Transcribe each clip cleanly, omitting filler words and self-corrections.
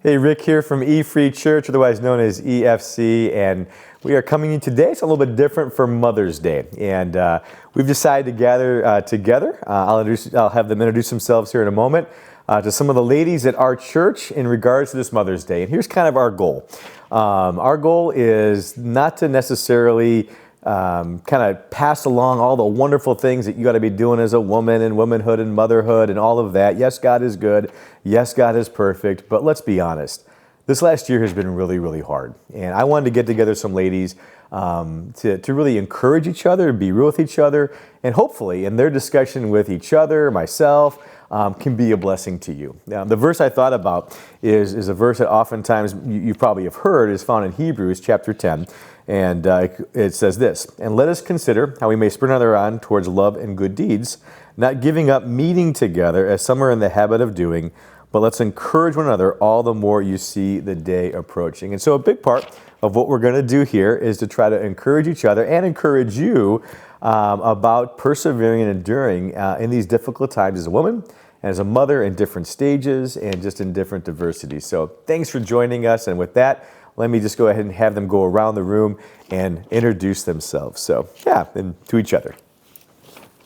Hey, Rick here from E-Free Church, otherwise known as EFC, and we are coming in today. It's a little bit different for Mother's Day, and we've decided to gather together. I'll have them introduce themselves here in a moment to some of the ladies at our church in regards to this Mother's Day. And here's kind of our goal. Our goal is not to necessarily kind of pass along all the wonderful things that you got to be doing as a woman and womanhood and motherhood and all of that. Yes, God is good. Yes, God is perfect. But let's be honest. This last year has been really, really hard. And I wanted to get together some ladies to really encourage each other, be real with each other, and hopefully in their discussion with each other, myself, can be a blessing to you. Now, the verse I thought about is a verse that oftentimes you probably have heard is found in Hebrews chapter 10. And it says this, "And let us consider how we may spur another on towards love and good deeds, not giving up meeting together as some are in the habit of doing, but let's encourage one another all the more you see the day approaching." And so a big part of what we're going to do here is to try to encourage each other and encourage you about persevering and enduring in these difficult times as a woman, as a mother in different stages and just in different diversities. So thanks for joining us. And with that, let me just go ahead and have them go around the room and introduce themselves. So, yeah, and to each other.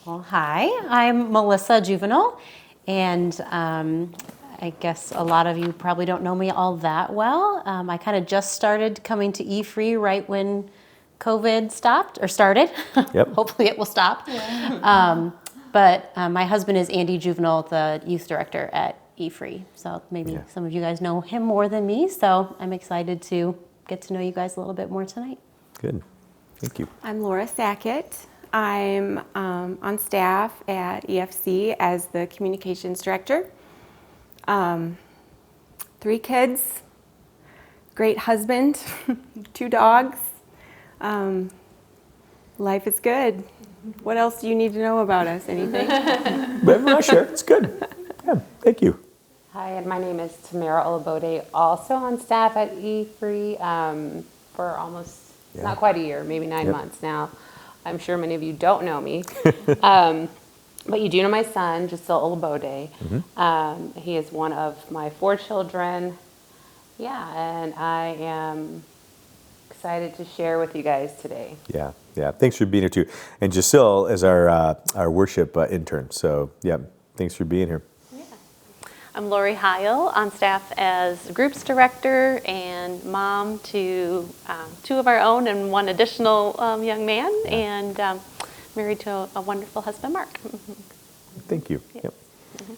Well, hi, I'm Melissa Juvenile, and I guess a lot of you probably don't know me all that well. I kind of just started coming to E-Free right when COVID stopped, or started. Yep. Hopefully it will stop. Yeah. But my husband is Andy Juvenile, the youth director at E-Free. So maybe some of you guys know him more than me. So I'm excited to get to know you guys a little bit more tonight. Good. Thank you. I'm Laura Sackett. I'm on staff at EFC as the communications director. 3 kids, great husband, 2 dogs. Life is good. What else do you need to know about us? Anything? But sure, it's good. Yeah, thank you. Hi, my name is Tamara Olabode, also on staff at E-Free for almost, not quite a year, maybe 9 months now. I'm sure many of you don't know me, but you do know my son, Jasil Olabode. Mm-hmm. He is one of my 4 children. Yeah, and I am excited to share with you guys today. Yeah. Thanks for being here too. And Jasil is our worship intern. So yeah, thanks for being here. I'm Lori Heil, on staff as groups director and mom to 2 of our own and 1 additional young man, and married to a wonderful husband, Mark. Thank you. Yep.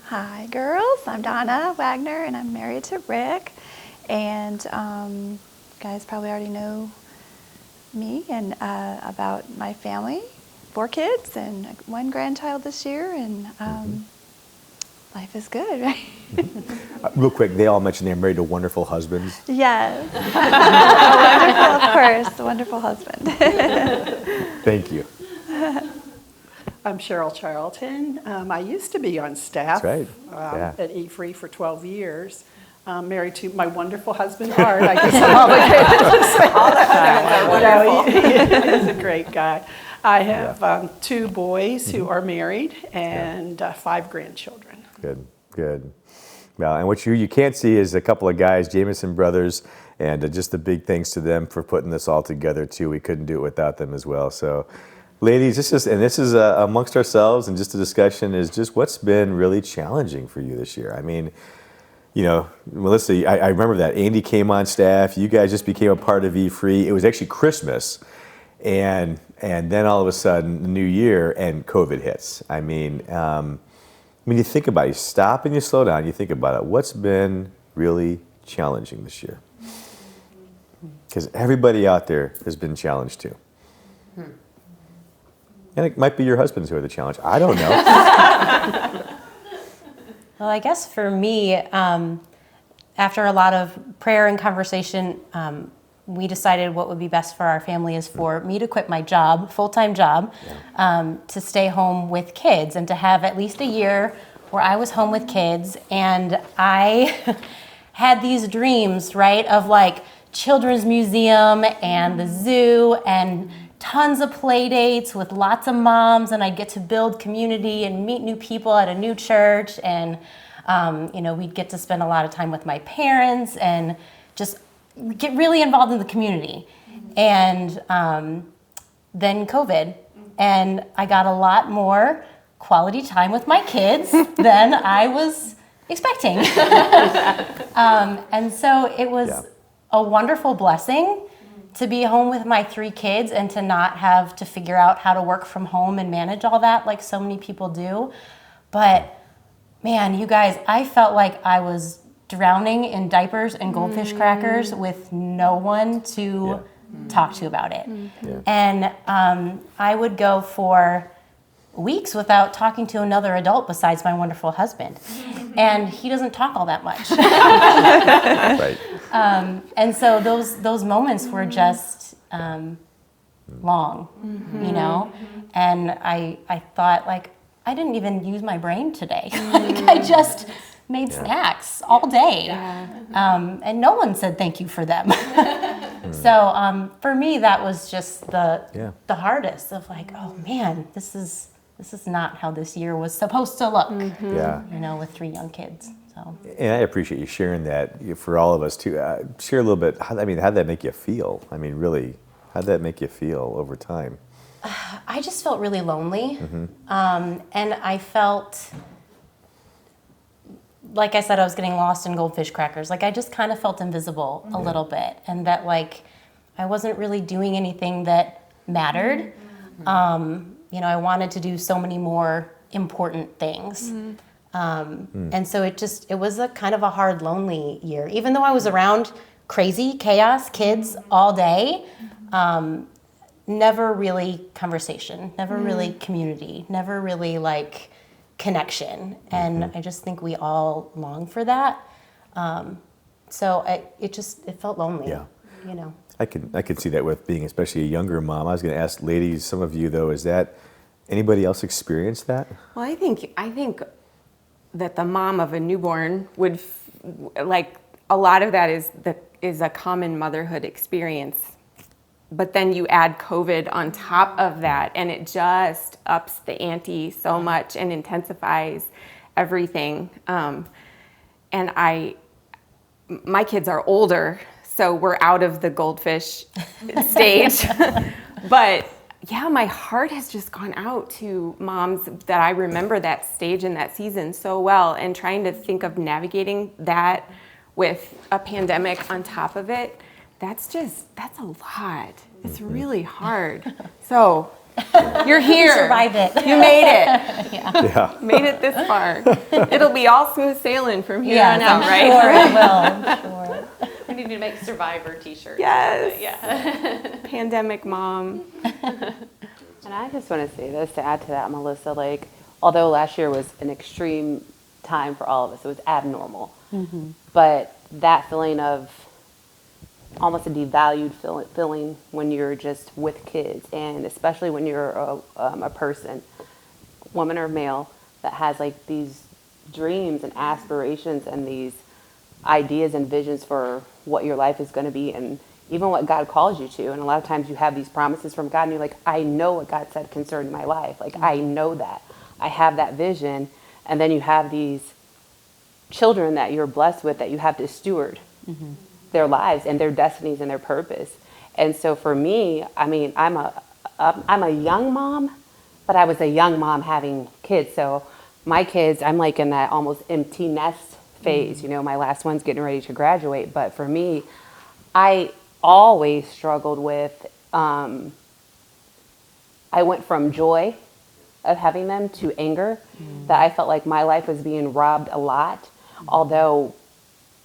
Hi, girls. I'm Donna Wagner, and I'm married to Rick. And you guys probably already know me and about my family, 4 kids and 1 grandchild this year, and life is good, right? Real quick, they all mentioned they're married to wonderful husbands. Yes. Wonderful husband. Thank you. I'm Cheryl Charlton. I used to be on staff at E-Free for 12 years. Married to my wonderful husband, Art. I guess I'm obligated to say all that. He's a great guy. I have 2 boys who are married and 5 grandchildren. Good. Well, and what you can't see is a couple of guys, Jameson brothers, and just a big thanks to them for putting this all together too. We couldn't do it without them as well. So, ladies, this is amongst ourselves, and just a discussion is just what's been really challenging for you this year. I mean, you know, Melissa, I remember that Andy came on staff. You guys just became a part of E-Free. It was actually Christmas, and then all of a sudden, the new year and COVID hits. I mean, when you think about it, you stop and you slow down, you think about it, what's been really challenging this year? Because everybody out there has been challenged too. And it might be your husbands who are the challenge. I don't know. Well, I guess for me, after a lot of prayer and conversation, we decided what would be best for our family is for me to quit my job, full-time job, to stay home with kids and to have at least a year where I was home with kids. And I had these dreams, right, of like children's museum and the zoo and tons of play dates with lots of moms, and I'd get to build community and meet new people at a new church. And We'd get to spend a lot of time with my parents and just get really involved in the community. And then COVID, and I got a lot more quality time with my kids than I was expecting. And so it was a wonderful blessing to be home with my 3 kids and to not have to figure out how to work from home and manage all that like so many people do. But man, you guys, I felt like I was drowning in diapers and goldfish crackers with no one to talk to about it. And I would go for weeks without talking to another adult besides my wonderful husband. And he doesn't talk all that much. Right. And so those moments were just long, and I thought, like, I didn't even use my brain today. Like, I just made snacks all day. And no one said thank you for them. So for me, that was just the hardest of like, oh man, this is not how this year was supposed to look. With 3 young kids. So. And I appreciate you sharing that for all of us too. Share a little bit. How'd that make you feel? I mean, really, how'd that make you feel over time? I just felt really lonely, and I felt, like I said, I was getting lost in goldfish crackers. Like, I just kind of felt invisible a little bit, and that, like, I wasn't really doing anything that mattered. I wanted to do so many more important things. And so it was a kind of a hard, lonely year. Even though I was around crazy, chaos, kids all day, never really conversation, never really community, never really like connection. And I just think we all long for that. So it felt lonely, I can see that with being especially a younger mom. I was going to ask ladies, some of you though, is that anybody else experience that? Well, I think that the mom of a newborn would like a lot of that is a common motherhood experience. But then you add COVID on top of that, and it just ups the ante so much and intensifies everything. And my kids are older, so we're out of the goldfish stage. But yeah, my heart has just gone out to moms that I remember that stage and that season so well, and trying to think of navigating that with a pandemic on top of it. That's a lot. It's really hard. So you're here. You survived it. You made it. Made it this far. It'll be all smooth sailing from here on out, right? Sure it will. Sure. We need to make Survivor t-shirts. Yes. Yeah. Pandemic mom. And I just want to say this to add to that, Melissa, like, although last year was an extreme time for all of us, it was abnormal. But that feeling of almost a devalued feeling when you're just with kids, and especially when you're a person, woman or male, that has like these dreams and aspirations and these ideas and visions for what your life is going to be, and even what God calls you to. And a lot of times you have these promises from God and you're like, I know what God said concerning my life. Like, I know that. I have that vision. And then you have these children that you're blessed with that you have to steward their lives and their destinies and their purpose. And so for me, I mean, I'm a young mom, but I was a young mom having kids. So my kids, I'm like in that almost empty nest phase. My last one's getting ready to graduate. But for me, I always struggled with, I went from joy of having them to anger, that I felt like my life was being robbed a lot. Although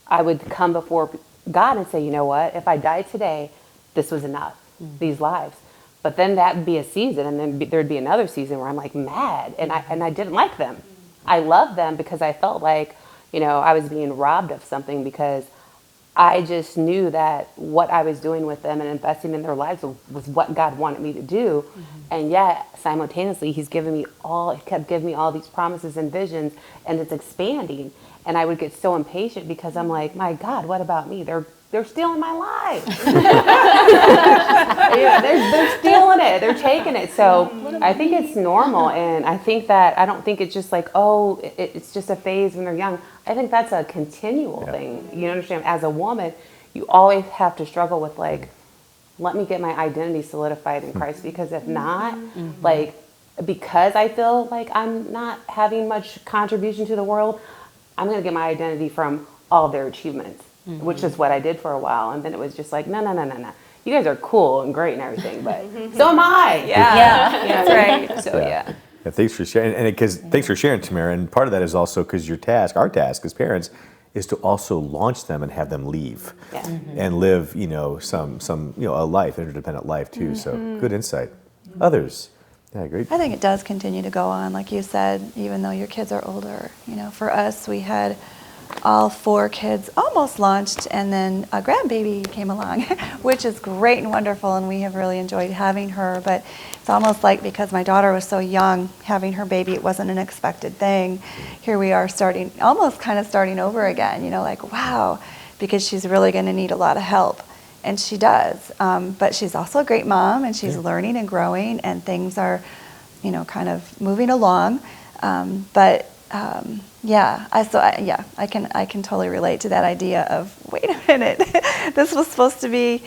I would come before God and say, you know what, if I died today, this was enough, these lives. But then that would be a season, and then there'd be another season where I'm like mad, and I didn't like them. I loved them because I felt like, I was being robbed of something, because I just knew that what I was doing with them and investing in their lives was what God wanted me to do. And yet, simultaneously, He kept giving me all these promises and visions, and it's expanding. And I would get so impatient because I'm like, my God, what about me? They're stealing my life. They're stealing it. They're taking it. So I think it's normal. And I think that, I don't think it's just like, oh, it's just a phase when they're young. I think that's a continual thing. You understand? As a woman, you always have to struggle with like, let me get my identity solidified in Christ. Because if not, like, because I feel like I'm not having much contribution to the world, I'm going to get my identity from all their achievements, which is what I did for a while. And then it was just like, no. You guys are cool and great and everything, but so am I. Yeah. That's right. So, yeah. Yeah, thanks for sharing. And thanks for sharing, Tamara. And part of that is also because our task as parents, is to also launch them and have them leave and live, some a life, interdependent life too. So good insight. Others, yeah, great. I think it does continue to go on, like you said, even though your kids are older. For us, we had all 4 kids almost launched, and then a grandbaby came along, which is great and wonderful, and we have really enjoyed having her. But it's almost like because my daughter was so young, having her baby, it wasn't an expected thing. Here we are starting over again, like, wow, because she's really going to need a lot of help. And she does. But she's also a great mom, and she's learning and growing, and things are, kind of moving along. I can totally relate to that idea of, wait a minute, this was supposed to be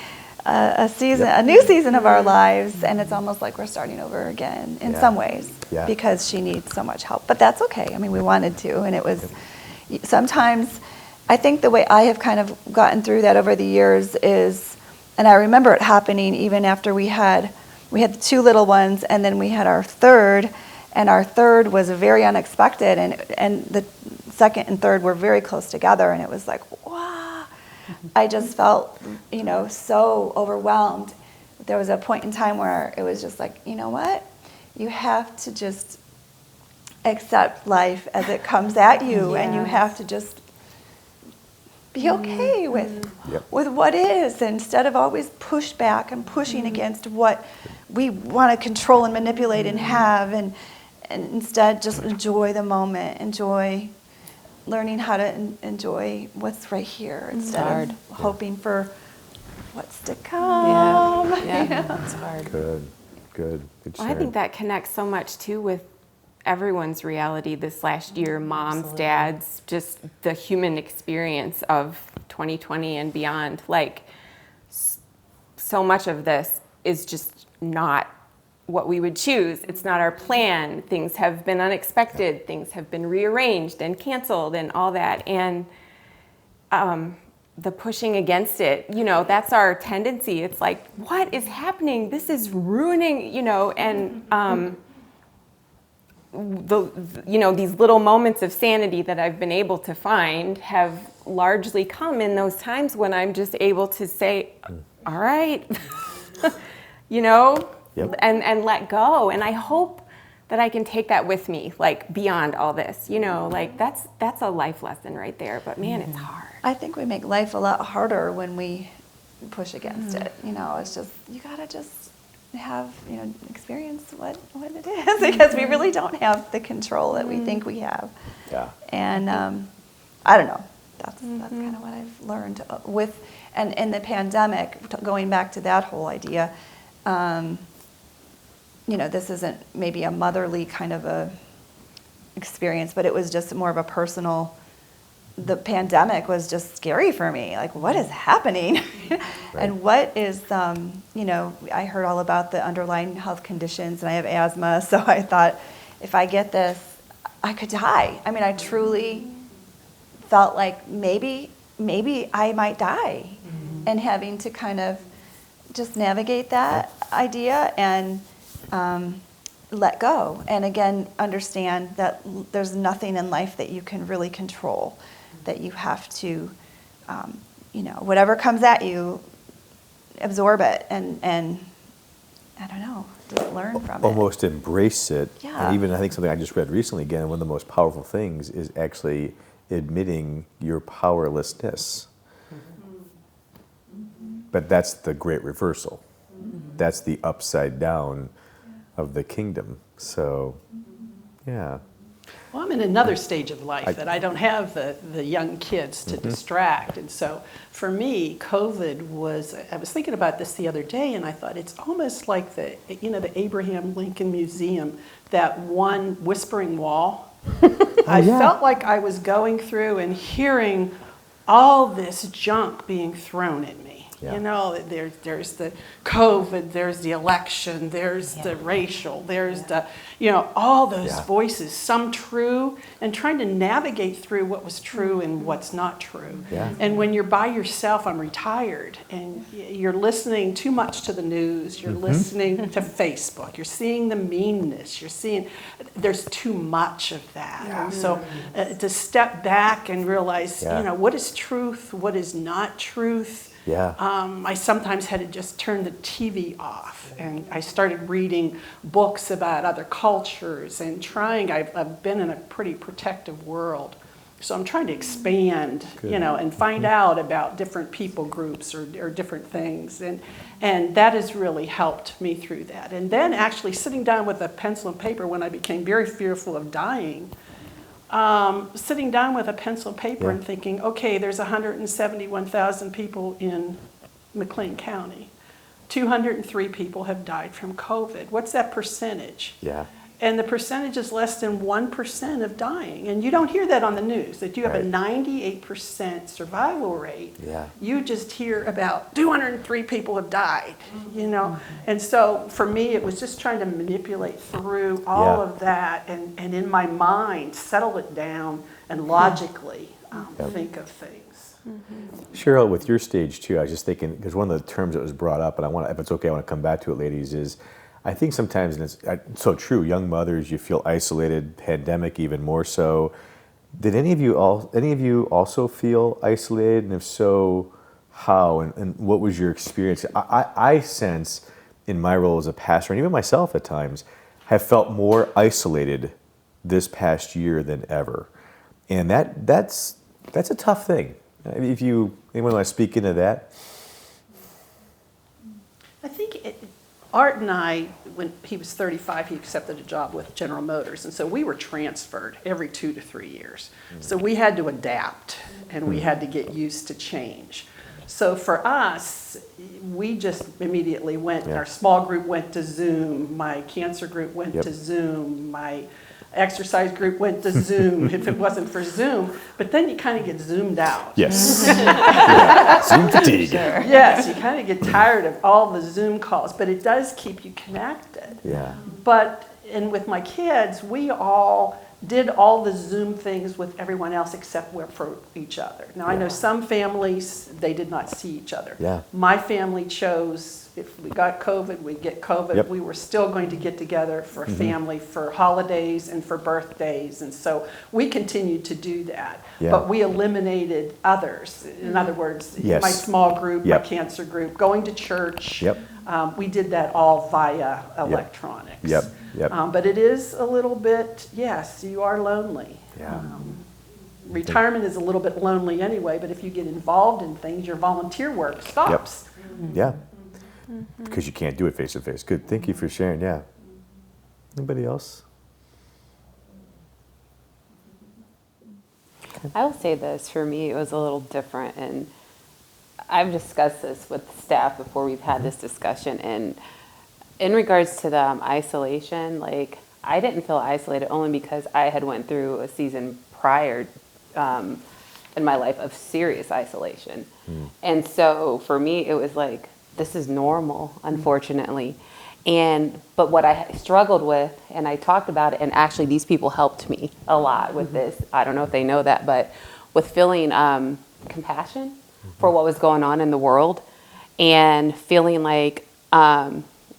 a new season of our lives, and it's almost like we're starting over again in some ways because she needs so much help. But that's okay. I mean, we wanted to, and it was sometimes. I think the way I have kind of gotten through that over the years is, and I remember it happening even after we had the 2 little ones, and then we had our third. And our third was very unexpected, and the second and third were very close together, and it was like, wow. I just felt, so overwhelmed. There was a point in time where it was just like, you know what? You have to just accept life as it comes at you, and you have to just be okay with what is, instead of always push back and pushing against what we want to control and manipulate and have, and instead just enjoy the moment, enjoy learning how to enjoy what's right here instead of hoping for what's to come. It's hard. Good Well, I think that connects so much too with everyone's reality this last year, moms, dads, just the human experience of 2020 and beyond. Like, so much of this is just not what we would choose. It's not our plan. Things have been unexpected. Things have been rearranged and canceled and all that. And the pushing against it, that's our tendency. It's like, what is happening? This is ruining, and these little moments of sanity that I've been able to find have largely come in those times when I'm just able to say, all right, and let go. And I hope that I can take that with me, like, beyond all this, like that's a life lesson right there. But man, it's hard. I think we make life a lot harder when we push against it. It's just, you gotta just have, experience what it is, because we really don't have the control that we think we have. Yeah. And I don't know. That's kind of what I've learned and in the pandemic, going back to that whole idea. This isn't maybe a motherly kind of a experience, but it was just more of a personal. The pandemic was just scary for me. Like, what is happening? And what is, I heard all about the underlying health conditions, and I have asthma, so I thought, if I get this, I could die. I mean, I truly felt like maybe I might die, and having to kind of just navigate that idea and let go. And again, understand that there's nothing in life that you can really control, that you have to, whatever comes at you, absorb it and I don't know, just learn from it. Almost embrace it. Yeah. And even I think something I just read recently, again, one of the most powerful things is actually admitting your powerlessness. But that's the great reversal. That's the upside down of the kingdom. So, yeah. Well, I'm in another stage of life that I don't have the young kids to distract. And so for me, COVID I was thinking about this the other day, and I thought it's almost like the Abraham Lincoln Museum, that one whispering wall. I felt like I was going through and hearing all this junk being thrown at me. Yeah. You know, there's the COVID, there's the election, there's the racial, there's the, all those voices, some true, and trying to navigate through what was true and what's not true. Yeah. And when you're by yourself, I'm retired, and you're listening too much to the news, you're listening to Facebook, you're seeing the meanness, there's too much of that. And so to step back and realize, what is truth, what is not truth. Yeah. I sometimes had to just turn the TV off, and I started reading books about other cultures and I've been in a pretty protective world, so I'm trying to expand, and find out about different people groups or different things, and that has really helped me through that. And then actually sitting down with a pencil and paper when I became very fearful of dying, sitting down with a pencil and paper and thinking, okay, there's 171,000 people in McLean County. 203 people have died from COVID. What's that percentage? Yeah. And the percentage is less than 1% of dying. And you don't hear that on the news, that you have a 98% survival rate. Yeah. You just hear about 203 people have died, And so for me, it was just trying to manipulate through all of that and in my mind, settle it down and logically think of things. Cheryl, with your stage too, I was just thinking, because one of the terms that was brought up, and if it's okay, I want to come back to it, ladies, is I think sometimes, and it's so true, young mothers, you feel isolated, pandemic even more so. Did any of you also feel isolated? And if so, how? And what was your experience? I sense in my role as a pastor, and even myself at times, have felt more isolated this past year than ever. And that's a tough thing. Anyone want to speak into that? I think Art and I, when he was 35, he accepted a job with General Motors, and so we were transferred every 2 to 3 years. So we had to adapt, and we had to get used to change. So for us, we just immediately went, our small group went to Zoom, my cancer group went to Zoom, my exercise group went to Zoom if it wasn't for Zoom, but then you kind of get zoomed out. Yes. Zoom fatigue. Yes, you kind of get tired of all the Zoom calls, but it does keep you connected. Yeah. And with my kids, we all did all the Zoom things with everyone else except for each other. Now, I know some families, they did not see each other. Yeah. My family chose, if we got COVID, we'd get COVID. Yep. We were still going to get together for family, for holidays and for birthdays. And so we continued to do that. Yeah. But we eliminated others. In other words, Yes. my small group, Yep. my cancer group, going to church. Yep. We did that all via electronics. Yep. Yep. But it is a little bit, yes, you are lonely. Yeah. Retirement is a little bit lonely anyway, but if you get involved in things, your volunteer work stops. Yeah. Because you can't do it face to face. Good. Thank you for sharing. Yeah. Anybody else? I will say this, for me, it was a little different, and I've discussed this with staff before we've had this discussion, and in regards to the isolation, like, I didn't feel isolated only because I had went through a season prior in my life of serious isolation. And so for me, it was like, this is normal, unfortunately. But what I struggled with, and I talked about it, and actually these people helped me a lot with this. I don't know if they know that, but with feeling compassion for what was going on in the world, and feeling like,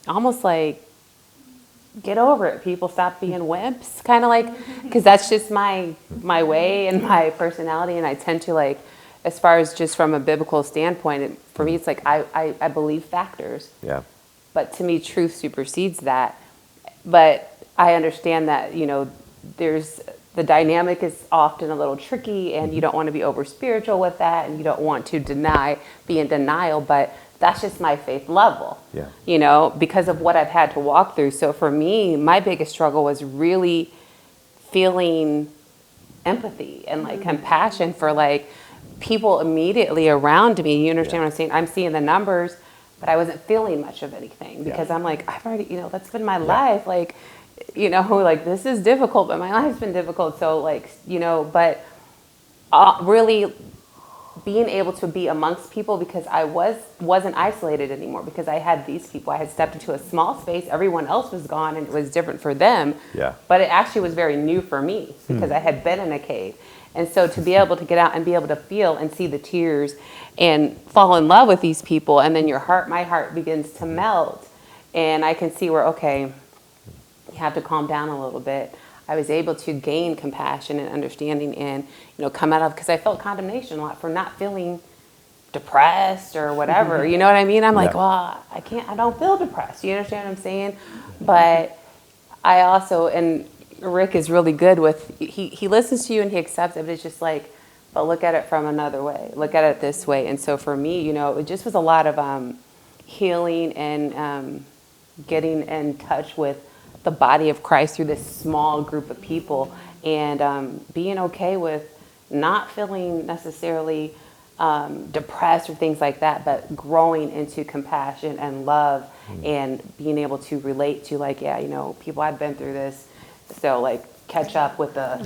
almost like, get over it, people, stop being wimps, kind of like, because that's just my way and my personality, and I tend to, like, as far as just from a biblical standpoint, for me, it's like I believe factors. Yeah. But to me, truth supersedes that. But I understand that, there's the dynamic is often a little tricky, and you don't want to be over spiritual with that, and you don't want to be in denial, but that's just my faith level, because of what I've had to walk through. So for me, my biggest struggle was really feeling empathy and like compassion for like people immediately around me. You understand what I'm saying? I'm seeing the numbers, but I wasn't feeling much of anything because I'm like, I've already, that's been my life. Like, like this is difficult, but my life's been difficult. So like, but really being able to be amongst people because I wasn't isolated anymore because I had these people. I had stepped into a small space. Everyone else was gone and it was different for them. Yeah. But it actually was very new for me because I had been in a cave. And so to be able to get out and be able to feel and see the tears and fall in love with these people, and then my heart begins to melt. And I can see where, okay, you have to calm down a little bit. I was able to gain compassion and understanding and, come out of, because I felt condemnation a lot for not feeling depressed or whatever. You know what I mean? I'm like, well, I don't feel depressed. You understand what I'm saying? But I also, and Rick is really good with, he listens to you and he accepts it, but it's just like, but look at it from another way. Look at it this way. And so for me, it just was a lot of healing and getting in touch with the body of Christ through this small group of people and being okay with not feeling necessarily depressed or things like that, but growing into compassion and love and being able to relate to like, people had been through this. So like catch up with the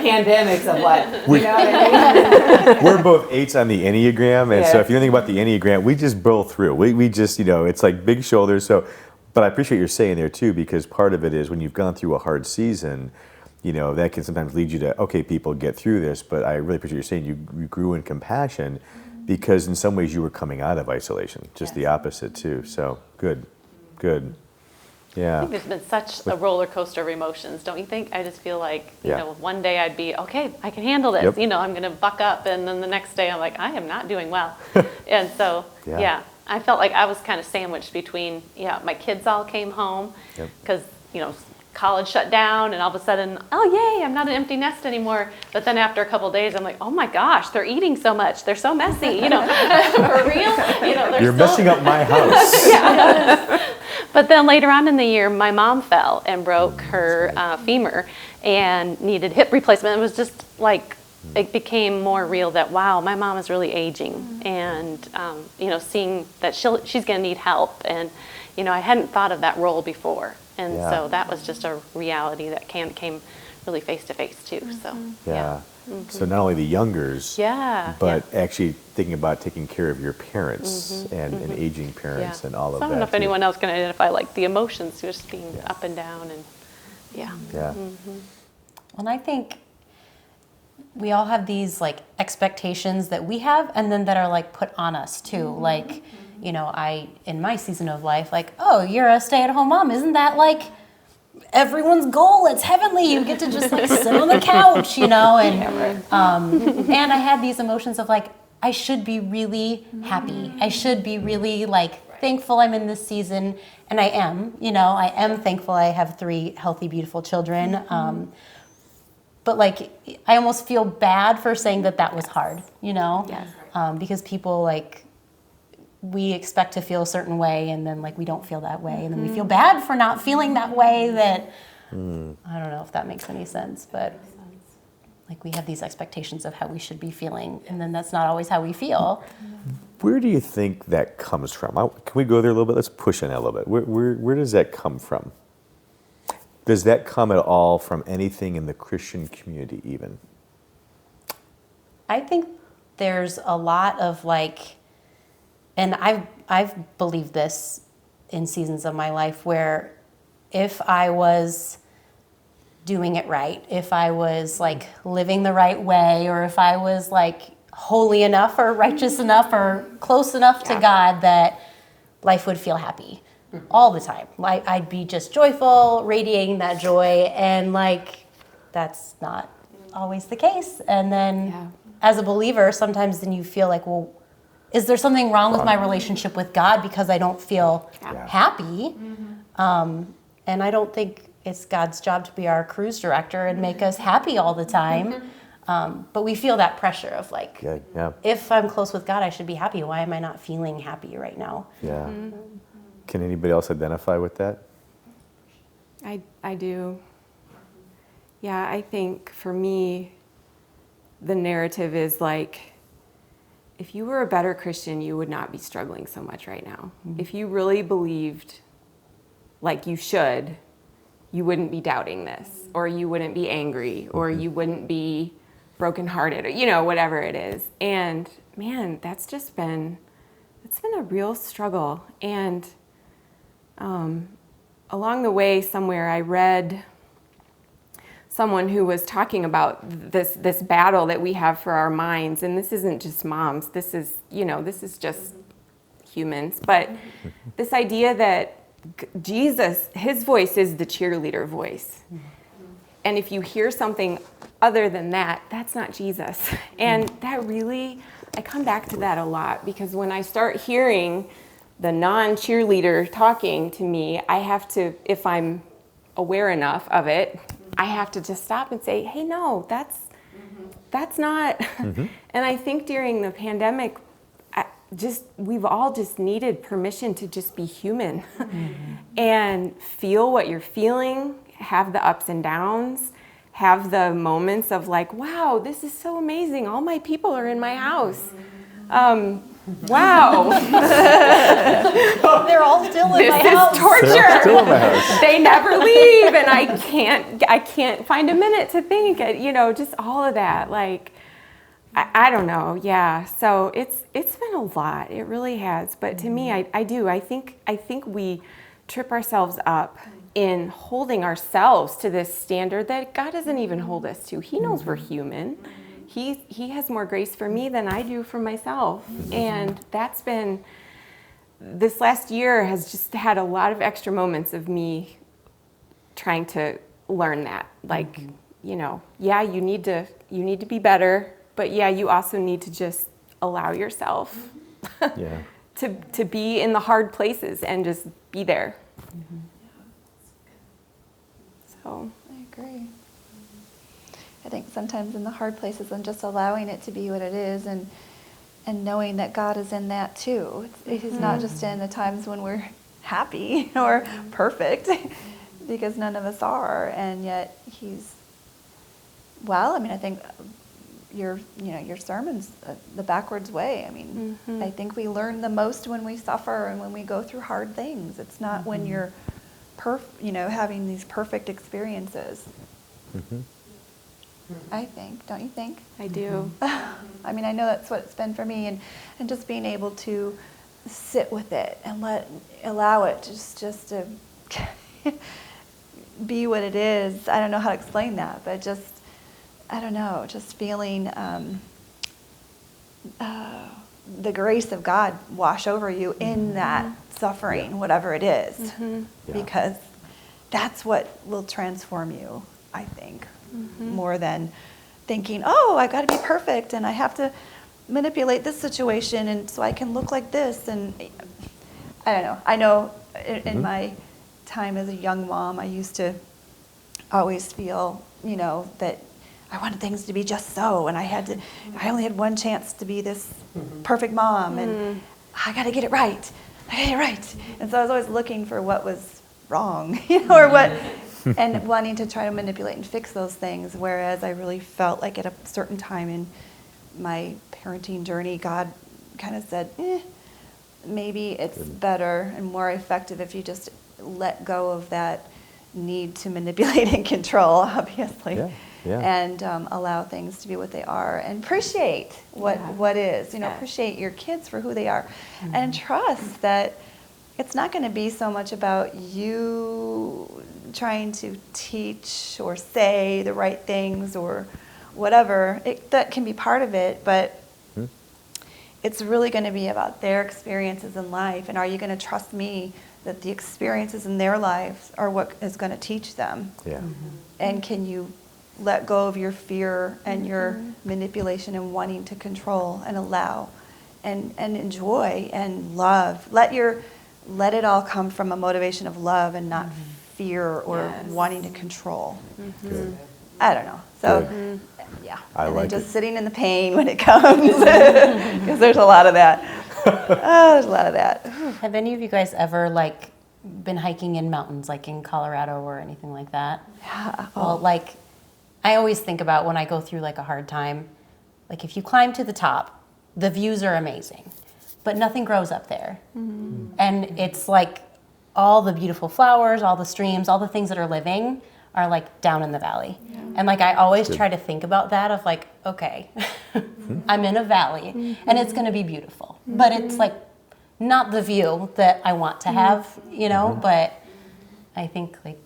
pandemics of what, you know what I mean? We're both 8s on the Enneagram, and so if you think about the Enneagram, we just blow through. We just, it's like big shoulders. So, but I appreciate you're saying there too, because part of it is when you've gone through a hard season, that can sometimes lead you to, okay, people get through this, but I really appreciate you saying you grew in compassion because in some ways you were coming out of isolation, just the opposite too. So good. I Yeah. think there's been such a roller coaster of emotions, don't you think? I just feel like, one day I'd be, okay, I can handle this. Yep. I'm going to buck up. And then the next day I'm like, I am not doing well. And so, I felt like I was kind of sandwiched between, my kids all came home because, college shut down and all of a sudden, oh, yay, I'm not an empty nest anymore. But then after a couple of days, I'm like, oh my gosh, they're eating so much. They're so messy, for real. You're messing up my house. But then later on in the year, my mom fell and broke her femur and needed hip replacement. It was just like, it became more real that, wow, my mom is really aging. And, seeing that she's going to need help. And, I hadn't thought of that role before. And so that was just a reality that came really face to face too. So, So not only the youngers, but yeah. actually thinking about taking care of your parents and aging parents and all of that. So I don't know if too. anyone else can identify like the emotions just being up and down and And I think we all have these like expectations that we have and then that are like put on us too. Like, I, in my season of life, like, oh, you're a stay-at-home mom. Isn't that like everyone's goal? It's heavenly. You get to just like sit on the couch, and and I had these emotions of like, I should be really happy. I should be really like thankful I'm in this season. And I am, I am thankful I have 3 healthy, beautiful children. But like, I almost feel bad for saying that was hard, because people like, we expect to feel a certain way and then like we don't feel that way and then we feel bad for not feeling that way that I don't know if that makes any sense, but like we have these expectations of how we should be feeling and then that's not always how we feel. Where do you think that comes from? Can we go there a little bit? Let's push in a little bit. Where does that come from? Does that come at all from anything in the Christian community even? I think there's a lot of like, and I've believed this in seasons of my life where if I was doing it right, if I was like living the right way, or if I was like holy enough or righteous enough or close enough to God, that life would feel happy all the time. Like I'd be just joyful, radiating that joy, and like that's not always the case. And then as a believer, sometimes then you feel like, well, is there something wrong with my relationship with God because I don't feel happy? And I don't think it's God's job to be our cruise director and make us happy all the time. But we feel that pressure of like, if I'm close with God, I should be happy. Why am I not feeling happy right now? Yeah. Can anybody else identify with that? I do. Yeah, I think for me, the narrative is like, if you were a better Christian, you would not be struggling so much right now. If you really believed like you should, you wouldn't be doubting this, or you wouldn't be angry, or you wouldn't be brokenhearted, or, you know, whatever it is. And man, it's been a real struggle. And along the way somewhere I read someone who was talking about this battle that we have for our minds. And this isn't just moms, this is just humans. But this idea that Jesus, his voice is the cheerleader voice. And if you hear something other than that, that's not Jesus. And that really, I come back to that a lot, because when I start hearing the non-cheerleader talking to me, I have to, if I'm aware enough of it, I have to just stop and say, hey, no, that's not. And I think during the pandemic, we've all just needed permission to just be human and feel what you're feeling, have the ups and downs, have the moments of like, wow, this is so amazing. All my people are in my house. Wow. They're all still in my This house. is torture. They're still in my house. They never leave, and I can't find a minute to think. Just all of that. Like, I don't know. Yeah. So it's been a lot. It really has. But to me, I think we trip ourselves up in holding ourselves to this standard that God doesn't even hold us to. He knows we're human. He has more grace for me than I do for myself. And that's been, this last year has just had a lot of extra moments of me trying to learn that. Like, yeah, you need to be better, but yeah, you also need to just allow yourself to be in the hard places and just be there. So I agree. I think sometimes in the hard places and just allowing it to be what it is, and knowing that God is in that too. He's not just in the times when we're happy or perfect, because none of us are, and yet he's, I think your sermon's the backwards way. I mean, I think we learn the most when we suffer and when we go through hard things. It's not when you're having these perfect experiences. I think, don't you think? I do. I mean, I know that's what it's been for me, and just being able to sit with it and allow it just to be what it is. I don't know how to explain that, but just feeling the grace of God wash over you in that suffering, whatever it is, because that's what will transform you, I think. More than thinking, oh, I've got to be perfect and I have to manipulate this situation and so I can look like this. And I don't know. I know in my time as a young mom, I used to always feel, that I wanted things to be just so, and I only had one chance to be this perfect mom, and I got to get it right. And so I was always looking for what was wrong, or what. And wanting to try to manipulate and fix those things, whereas I really felt like at a certain time in my parenting journey, God kind of said, maybe it's better and more effective if you just let go of that need to manipulate and control, obviously, and allow things to be what they are, and appreciate what is, appreciate your kids for who they are, and trust that it's not going to be so much about you trying to teach or say the right things or whatever. That can be part of it, but it's really going to be about their experiences in life, and are you going to trust me that the experiences in their lives are what is going to teach them? And can you let go of your fear and your manipulation and wanting to control and allow and enjoy and love? Let it all come from a motivation of love and not fear or wanting to control. I don't know. So, and then just sitting in the pain when it comes, because there's a lot of that. There's a lot of that. Have any of you guys ever been hiking in mountains, like in Colorado or anything like that? Yeah. Well, I always think about when I go through like a hard time, like if you climb to the top, the views are amazing, but nothing grows up there. And it's like all the beautiful flowers, all the streams, all the things that are living are like down in the valley. And like I always try to think about that of like, okay, I'm in a valley and it's going to be beautiful, but it's like not the view that I want to have, you know, but I think like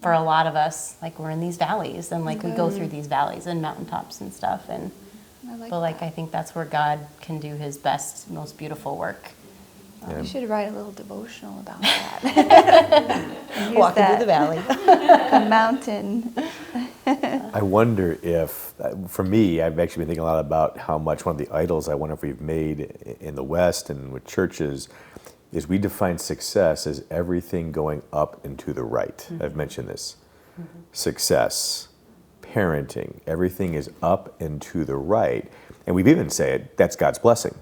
for a lot of us, like we're in these valleys and like we go through these valleys and mountaintops and stuff. And but like I think that's where God can do his best, most beautiful work. You should write a little devotional about that. Walking through the valley. A mountain. I wonder if, for me, I've actually been thinking a lot about how much one of the idols I wonder if we've made in the West and with churches is we define success as everything going up and to the right. I've mentioned this. Success, parenting, everything is up and to the right. And we've even said that's God's blessing.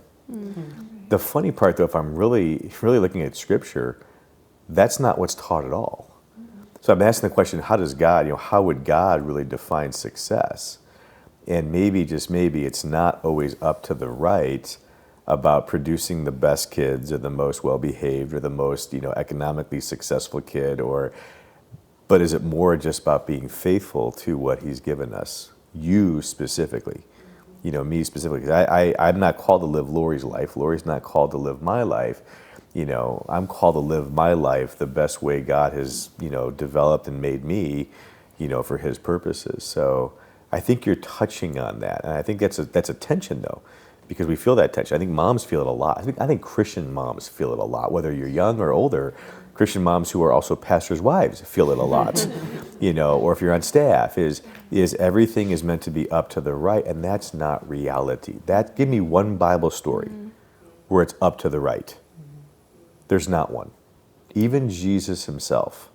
The funny part, though, if I'm really looking at Scripture, that's not what's taught at all. So I'm asking the question, how does God, how would God really define success? And maybe, just maybe, it's not always up to the right about producing the best kids or the most well-behaved or the most, economically successful kid, but is it more just about being faithful to what he's given us? You specifically. Me specifically. I'm not called to live Lori's life. Lori's not called to live my life. I'm called to live my life the best way God has, developed and made me, for his purposes. So I think you're touching on that. And I think that's a tension, though, because we feel that tension. I think moms feel it a lot. I think Christian moms feel it a lot, whether you're young or older. Christian moms who are also pastors' wives feel it a lot, or if you're on staff, is everything is meant to be up to the right, and that's not reality. Give me one Bible story where it's up to the right. There's not one. Even Jesus himself,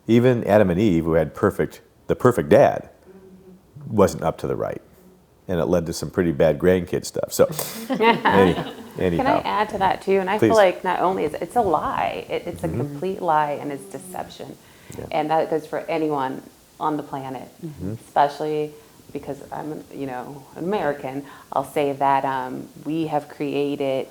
even Adam and Eve, who had the perfect dad, wasn't up to the right. And it led to some pretty bad grandkid stuff. So, anyhow. Can I add to that too? And I Please. feel like not only is it's a lie, it's a complete lie and it's deception. Yeah. And that goes for anyone on the planet, especially because I'm, an American. I'll say that we have created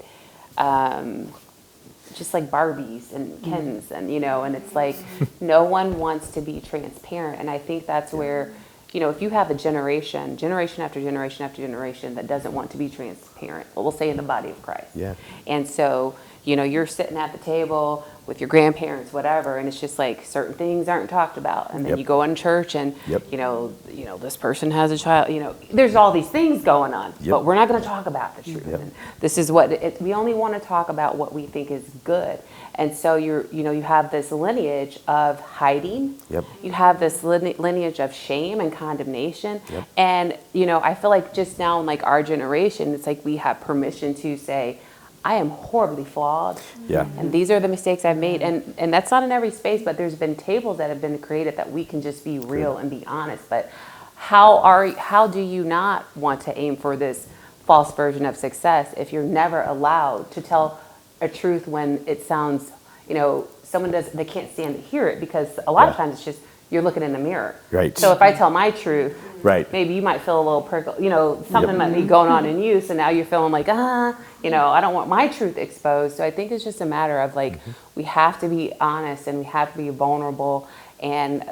just like Barbies and Kens and, and it's like no one wants to be transparent. And I think that's where, if you have a generation after generation after generation that doesn't want to be transparent, we'll say in the body of Christ. Yeah. And so, you're sitting at the table with your grandparents, whatever, and it's just like certain things aren't talked about. And then you go in church and, this person has a child, there's all these things going on, but we're not going to talk about the truth. And this is we only want to talk about what we think is good. And so you have this lineage of hiding. You have this lineage of shame and condemnation. And, I feel like just now in like our generation, it's like we have permission to say, I am horribly flawed. And these are the mistakes I've made. And that's not in every space, but there's been tables that have been created that we can just be real and be honest. But how do you not want to aim for this false version of success if you're never allowed to tell a truth when it sounds, they can't stand to hear it, because a lot of times it's just you're looking in the mirror. Right. So if I tell my truth, maybe you might feel a little prickle, something might be going on in you. So now you're feeling like, I don't want my truth exposed. So I think it's just a matter of like, we have to be honest and we have to be vulnerable. And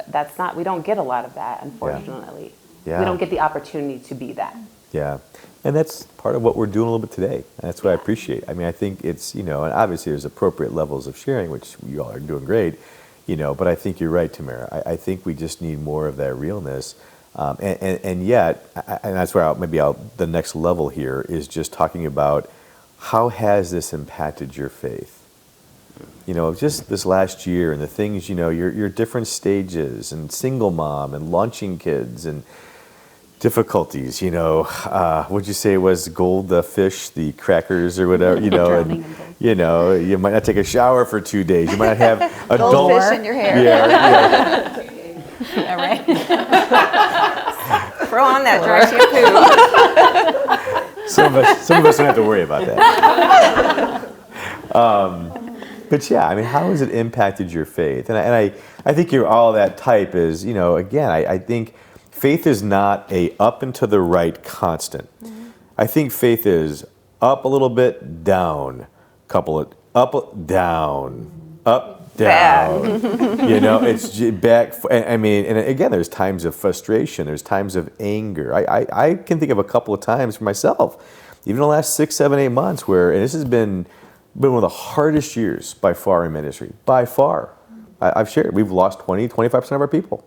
we don't get a lot of that, unfortunately. We don't get the opportunity to be that. Yeah. And that's part of what we're doing a little bit today. That's what I appreciate. I mean, I think it's, and obviously there's appropriate levels of sharing, which you all are doing great, but I think you're right, Tamara. I think we just need more of that realness. And yet, and that's where the next level here is just talking about how has this impacted your faith? Just this last year and the things, your different stages and single mom and launching kids and difficulties, what'd you say was gold, the fish, the crackers or whatever, and, you might not take a shower for 2 days. You might not have adult Goldfish in your hair. All right. Throw on that dry shampoo. Some of us don't have to worry about that. But yeah, I mean, how has it impacted your faith? And I think you're all that type is, again, I think faith is not a up and to the right constant. I think faith is up a little bit, down, couple of up, down, up, down. It's back. I mean, and again, there's times of frustration. There's times of anger. I can think of a couple of times for myself, even the last 6, 7, 8 months where, and this has been one of the hardest years by far in ministry, by far. I've shared, we've lost 20, 25% of our people.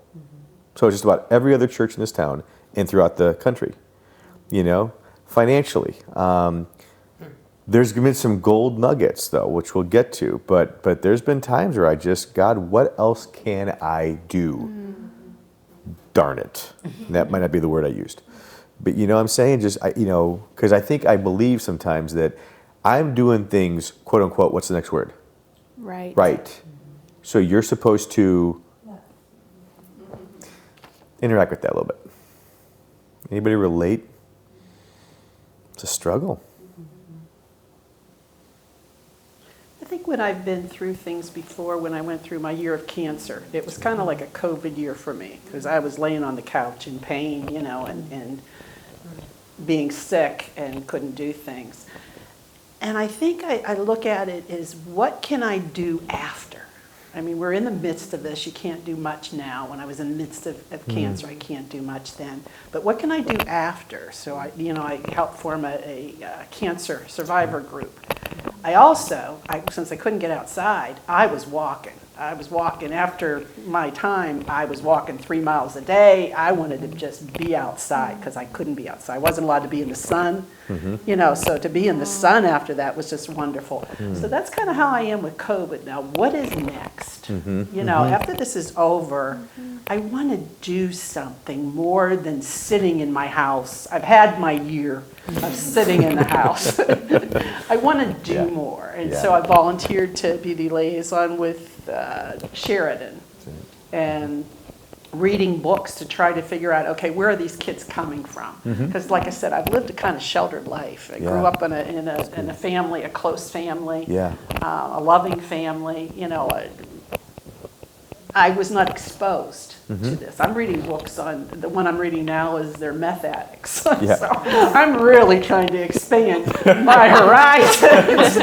So just about every other church in this town and throughout the country, financially. There's been some gold nuggets, though, which we'll get to. But there's been times where God, what else can I do? Darn it. That might not be the word I used. But you know what I'm saying? Because I believe sometimes that I'm doing things, quote unquote, what's the next word? Right. Right. So you're supposed to interact with that a little bit. Anybody relate? It's a struggle. I think when I've been through things before, when I went through my year of cancer, it was kind of like a COVID year for me because I was laying on the couch in pain, and being sick and couldn't do things. And I think I look at it as what can I do after? I mean, we're in the midst of this. You can't do much now. When I was in the midst of cancer, I can't do much then. But what can I do after? So I helped form a cancer survivor group. I also, since I couldn't get outside, I was walking. After my time, I was walking 3 miles a day. I wanted to just be outside because I couldn't be outside. I wasn't allowed to be in the sun, so to be in the sun after that was just wonderful. So that's kind of how I am with COVID. Now, what is next? After this is over, I want to do something more than sitting in my house. I've had my year of sitting in the house. I want to do more. And so I volunteered to be the liaison with Sheridan and reading books to try to figure out, okay, where are these kids coming from? Because like I said, I've lived a kind of sheltered life. I grew up in a family, a close family, a loving family. I was not exposed to this. I'm reading books on, the one I'm reading now is they're meth addicts. So I'm really trying to expand my horizons.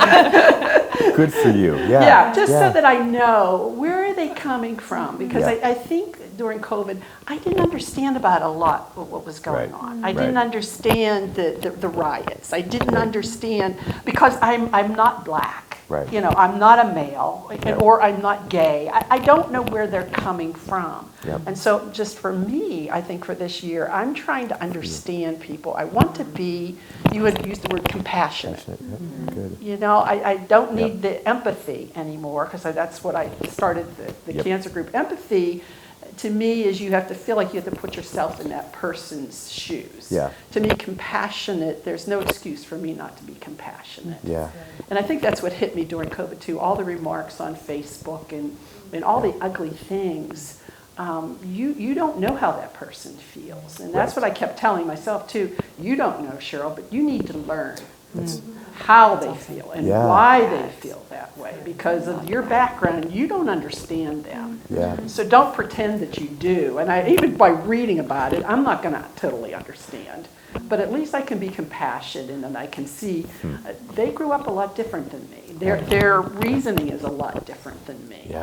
Good for you. So that I know where are they coming from. Because I think during COVID, I didn't understand about a lot of what was going on. I didn't understand the riots. I didn't understand, because I'm not black. Right. I'm not a male, or I'm not gay. I don't know where they're coming from. And so just for me, I think for this year, I'm trying to understand people. I want to be, you had used the word compassionate. Good. I don't need the empathy anymore, because that's what I started the cancer group. Empathy, to me, is you have to feel like you have to put yourself in that person's shoes. To me, compassionate, there's no excuse for me not to be compassionate. And I think that's what hit me during COVID too. All the remarks on Facebook and all the ugly things, you don't know how that person feels. And that's what I kept telling myself too. You don't know, Cheryl, but you need to learn how they feel and why they feel that way. Because of your background, you don't understand them. So don't pretend that you do. And even by reading about it, I'm not going to totally understand. But at least I can be compassionate, and then I can see they grew up a lot different than me. Their reasoning is a lot different than me.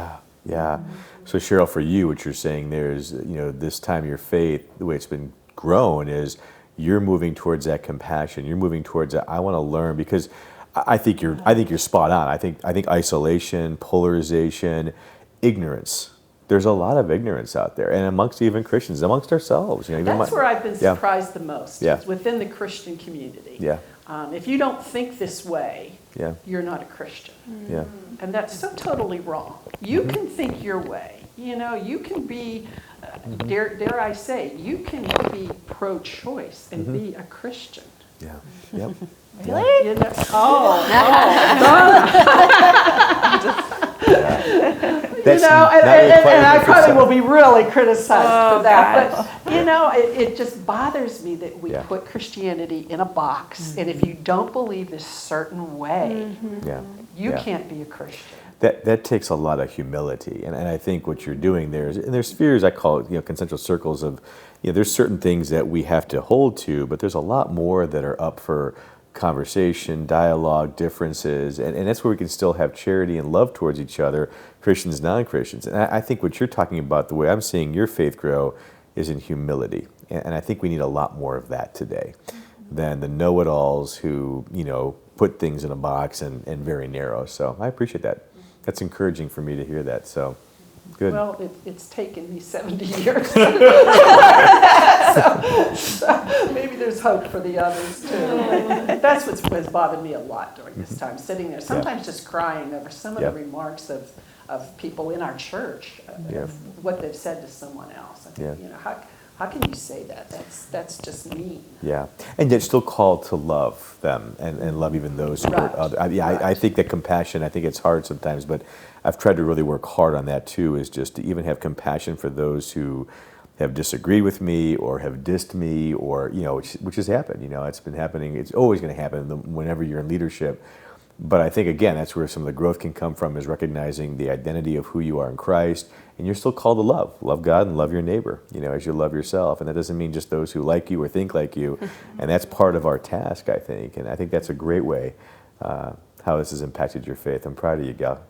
So Cheryl, for you, what you're saying there is, this time your faith, the way it's been grown is you're moving towards that compassion. You're moving towards that. I want to learn, because I think you're spot on. I think isolation, polarization, ignorance. There's a lot of ignorance out there, and amongst even Christians, amongst ourselves. That's where I've been surprised the most. Is within the Christian community. If you don't think this way, you're not a Christian. And that's so totally wrong. You can think your way. You can be, dare I say, you can be pro-choice and be a Christian. Really? And I probably will be really criticized for that. But, it just bothers me that we put Christianity in a box. And if you don't believe this certain way, you can't be a Christian. that takes a lot of humility. And I think what you're doing there is, and there's spheres, I call it, concentric circles of, there's certain things that we have to hold to, but there's a lot more that are up for conversation, dialogue, differences, and that's where we can still have charity and love towards each other, Christians, non-Christians. And I think what you're talking about, the way I'm seeing your faith grow, is in humility. And I think we need a lot more of that today than the know-it-alls who, put things in a box and very narrow. So I appreciate that. That's encouraging for me to hear that. So good. Well, it's taken me 70 years. so maybe there's hope for the others too. That's what's bothered me a lot during this time, sitting there, sometimes just crying over some of the remarks of people in our church, of what they've said to someone else. I think, how can you say that? That's just mean. Yeah, and yet still called to love them and love even those who hurt others. I think that compassion, I think it's hard sometimes, but I've tried to really work hard on that too, is just to even have compassion for those who have disagreed with me or have dissed me or, which has happened. It's been happening. It's always going to happen whenever you're in leadership. But I think, again, that's where some of the growth can come from, is recognizing the identity of who you are in Christ, and you're still called to love God and love your neighbor, as you love yourself. And that doesn't mean just those who like you or think like you, and that's part of our task, I think. And I think that's a great way how this has impacted your faith. I'm proud of you, Gal.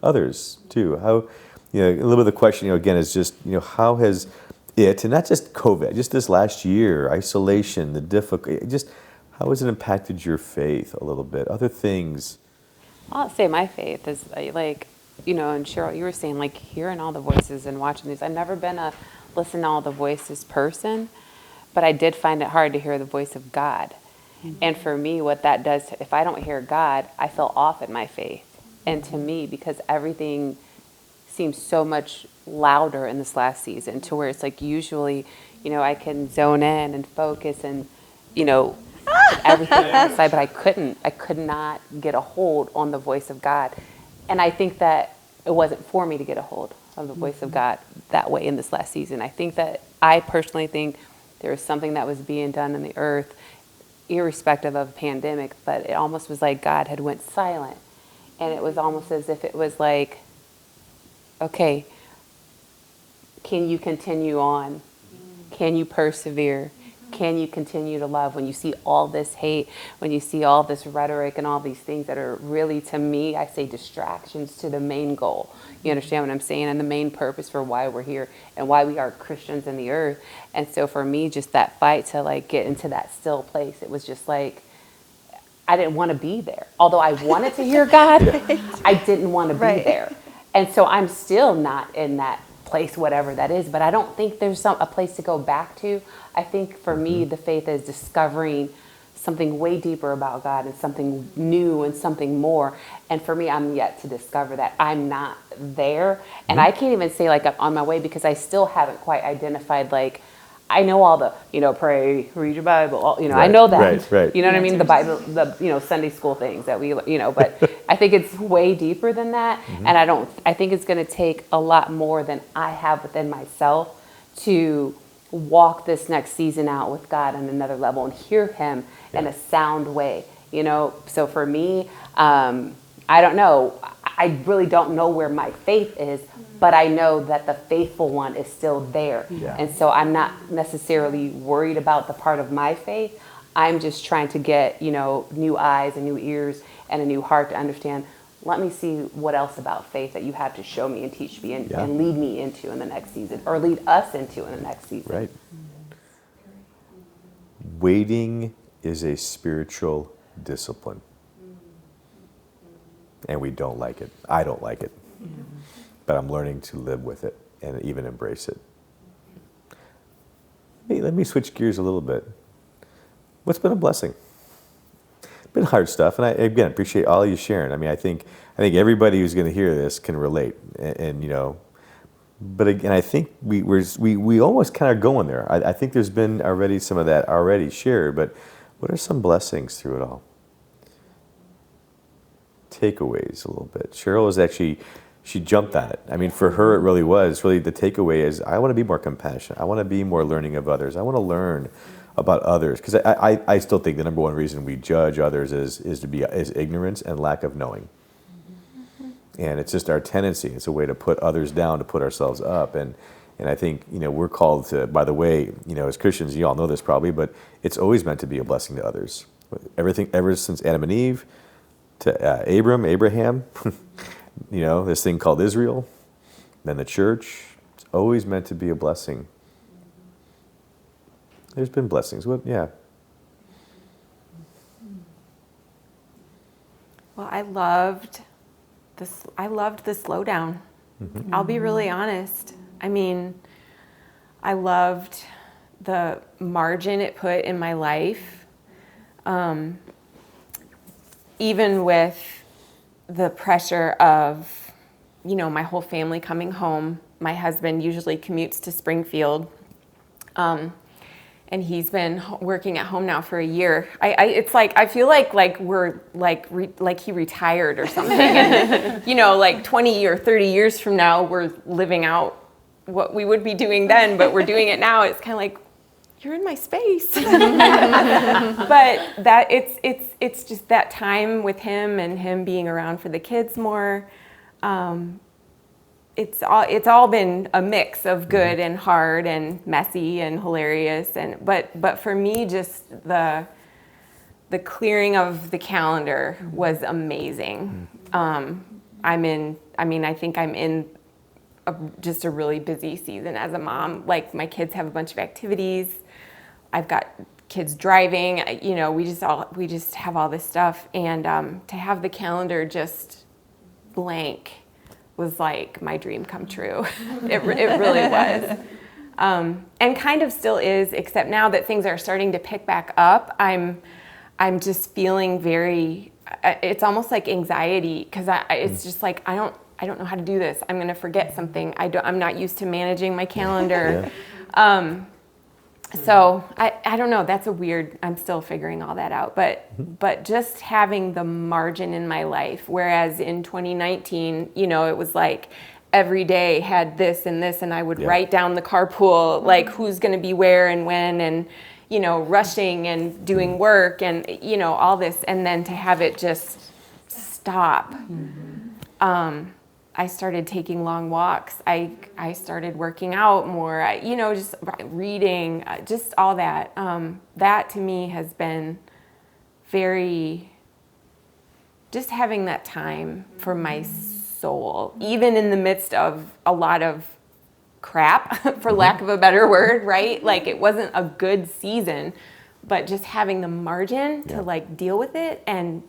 Others, too. How, a little bit of the question, again, is just, how has it, and not just COVID, just this last year, isolation, the difficulty, just how has it impacted your faith a little bit? Other things? I'll say my faith is like, and Cheryl, you were saying like hearing all the voices and watching these. I've never been a listen to all the voices person, but I did find it hard to hear the voice of God. Mm-hmm. And for me, what that does, if I don't hear God, I feel off in my faith. And to me, because everything seems so much louder in this last season, to where it's like usually, I can zone in and focus and, everything outside, but I could not get a hold on the voice of God. And I think that it wasn't for me to get a hold of the voice of God that way in this last season. I personally think there was something that was being done in the earth, irrespective of pandemic, but it almost was like God had went silent. And it was almost as if it was like, okay, can you continue on? Can you persevere? Can you continue to love when you see all this hate, when you see all this rhetoric and all these things that are really, to me, I say distractions to the main goal. You understand what I'm saying? And the main purpose for why we're here and why we are Christians in the earth. And so for me, just that fight to like get into that still place, it was just like, I didn't want to be there. Although I wanted to hear God, I didn't want to be there. And so I'm still not in that place, whatever that is, but I don't think there's a place to go back to. I think for me, the faith is discovering something way deeper about God and something new and something more. And for me, I'm yet to discover that. I'm not there. And I can't even say like I'm on my way, because I still haven't quite identified, like, I know all the, pray, read your Bible, I know that. Right. You know what I mean? The Bible, the, Sunday school things that we, but I think it's way deeper than that. And I think it's going to take a lot more than I have within myself to walk this next season out with God on another level and hear him in a sound way, So for me, I don't know. I really don't know where my faith is, but I know that the faithful one is still there. Yeah. And so I'm not necessarily worried about the part of my faith. I'm just trying to get, new eyes and new ears and a new heart to understand. Let me see what else about faith that you have to show me and teach me and lead me into in the next season, or lead us into in the next season. Right. Waiting is a spiritual discipline. And we don't like it. I don't like it. But I'm learning to live with it and even embrace it. Hey, let me switch gears a little bit. What's been a blessing? Been hard stuff, and I again appreciate all you sharing. I mean, I think everybody who's going to hear this can relate, and But again, I think we almost kind of going there. I think there's been already some of that already shared. But what are some blessings through it all? Takeaways a little bit. Cheryl was actually, she jumped on it. I mean, for her, it really was. Really, the takeaway is, I want to be more compassionate. I want to be more learning of others. I want to learn about others. Because I still think the number one reason we judge others is ignorance and lack of knowing. And it's just our tendency. It's a way to put others down, to put ourselves up. And I think, we're called to, by the way, as Christians, you all know this probably, but it's always meant to be a blessing to others. Everything, ever since Adam and Eve to Abraham, this thing called Israel, then the church, it's always meant to be a blessing. There's been blessings. Yeah. Well, I loved the slowdown. I'll be really honest. I mean, I loved the margin it put in my life. Even with the pressure of, my whole family coming home. My husband usually commutes to Springfield. And he's been working at home now for a year. It's like, I feel like we're like he retired or something. And, like 20 or 30 years from now, we're living out what we would be doing then, but we're doing it now. It's kind of like, you're in my space. But that it's just that time with him and him being around for the kids more. It's all been a mix of good and hard and messy and hilarious, but for me, just the clearing of the calendar was amazing. I think I'm in just a really busy season as a mom. Like, my kids have a bunch of activities. I've got kids driving. We just have all this stuff, and to have the calendar just blank was like my dream come true. It really was. And kind of still is, except now that things are starting to pick back up, I'm just feeling very, it's almost like anxiety, because it's just like, I don't know how to do this. I'm going to forget something. I'm not used to managing my calendar. Yeah. So I don't know. That's I'm still figuring all that out. But just having the margin in my life, whereas in 2019, it was like every day had this and this, and I would write down the carpool, like who's going to be where and when, and rushing and doing work and all this, and then to have it just stop. I started taking long walks. I started working out more. Just reading, just all that. That to me has been very, just having that time for my soul, even in the midst of a lot of crap, for lack of a better word, right? Like, it wasn't a good season, but just having the margin to like deal with it and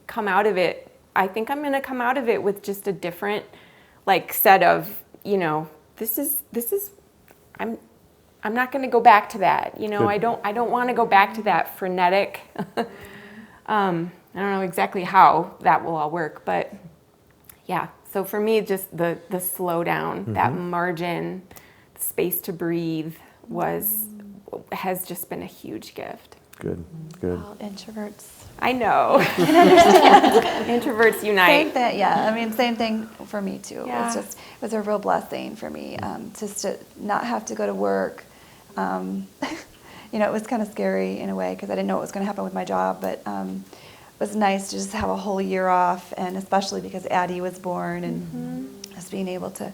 come out of it. I think I'm going to come out of it with just a different set of, this is I'm not going to go back to that. I don't want to go back to that frenetic. I don't know exactly how that will all work, but yeah. So for me, just the slowdown, that margin, the space to breathe has just been a huge gift. Good. All introverts. I know. I can understand. Introverts unite. Same thing for me too. Yeah. It was a real blessing for me, just to not have to go to work. It was kind of scary in a way, because I didn't know what was going to happen with my job, but it was nice to just have a whole year off, and especially because Addie was born, and just being able to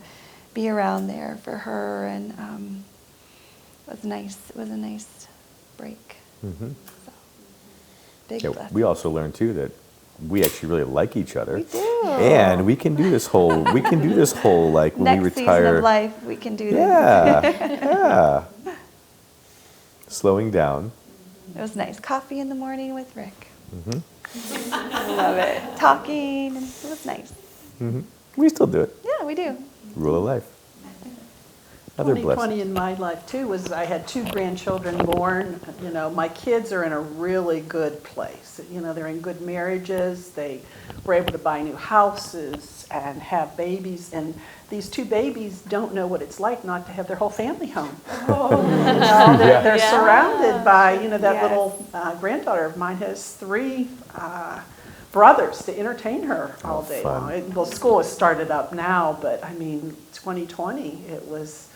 be around there for her, and it was nice. It was a nice break. Mm-hmm. Big blessing. We also learned too that we actually really like each other. We do. And we can do this whole like when Next we retire. season of life, we can do this. Yeah. Slowing down. It was nice. Coffee in the morning with Rick. Mm-hmm. I love it. Talking, and it was nice. Mm-hmm. We still do it. Yeah, we do. Rule of life. Other 2020 in my life too was I had 2 grandchildren born. My kids are in a really good place. They're in good marriages. They were able to buy new houses and have babies. And these 2 babies don't know what it's like not to have their whole family home. They're surrounded by, that little granddaughter of mine has 3 brothers to entertain her all day fun. long. Well, school has started up now, but I mean, 2020, it was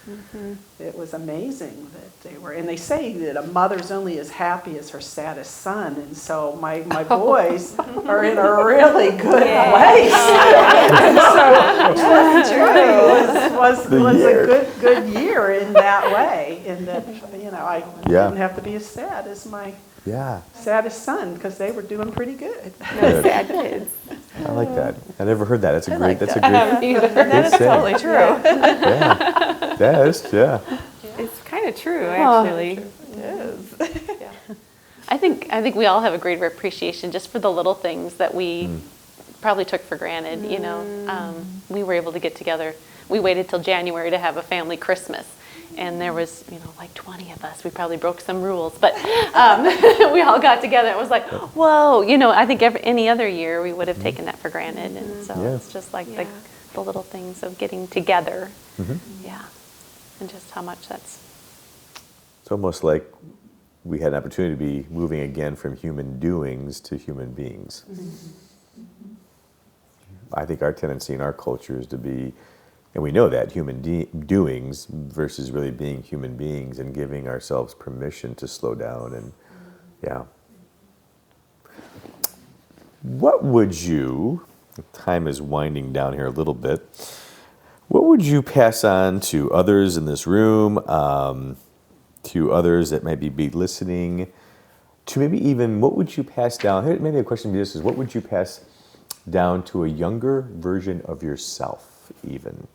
amazing that they were. And they say that a mother's only as happy as her saddest son, and so my boys are in a really good place. And so 2020 was a good year in that way, in that I didn't have to be as sad as my saddest son, because they were doing pretty good. No sad kids. I like that. I never heard that. That's a great. That's a that. great. That is saying. totally true. Yeah. Yeah. It's kind of true, actually. I think we all have a greater appreciation just for the little things that we probably took for granted. We were able to get together. We waited till January to have a family Christmas, and there was like 20 of us. We probably broke some rules, but we all got together. It was like, whoa! I think any other year we would have taken that for granted, and so it's just like the little things of getting together. And just how much that's. It's almost like we had an opportunity to be moving again from human doings to human beings. I think our tendency in our culture is to be, and we know that, human doings versus really being human beings and giving ourselves permission to slow down. And what would you, time is winding down here a little bit, what would you pass on to others in this room, to others that might be listening, to maybe even, what would you pass down? Here, maybe a question this is, what would you pass down to a younger version of yourself even?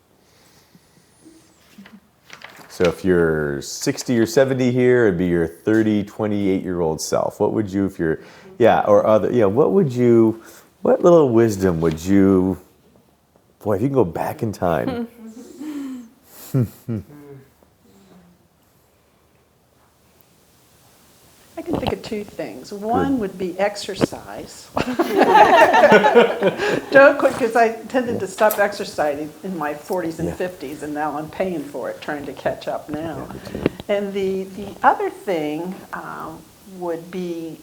So if you're 60 or 70 here, it'd be your 30, 28-year-old self. What would you, if you're, what little wisdom would you, boy, if you can go back in time. I can think of two things. One would be exercise. Don't quit, because I tended to stop exercising in my 40s and 50s, and now I'm paying for it, trying to catch up now. And the other thing would be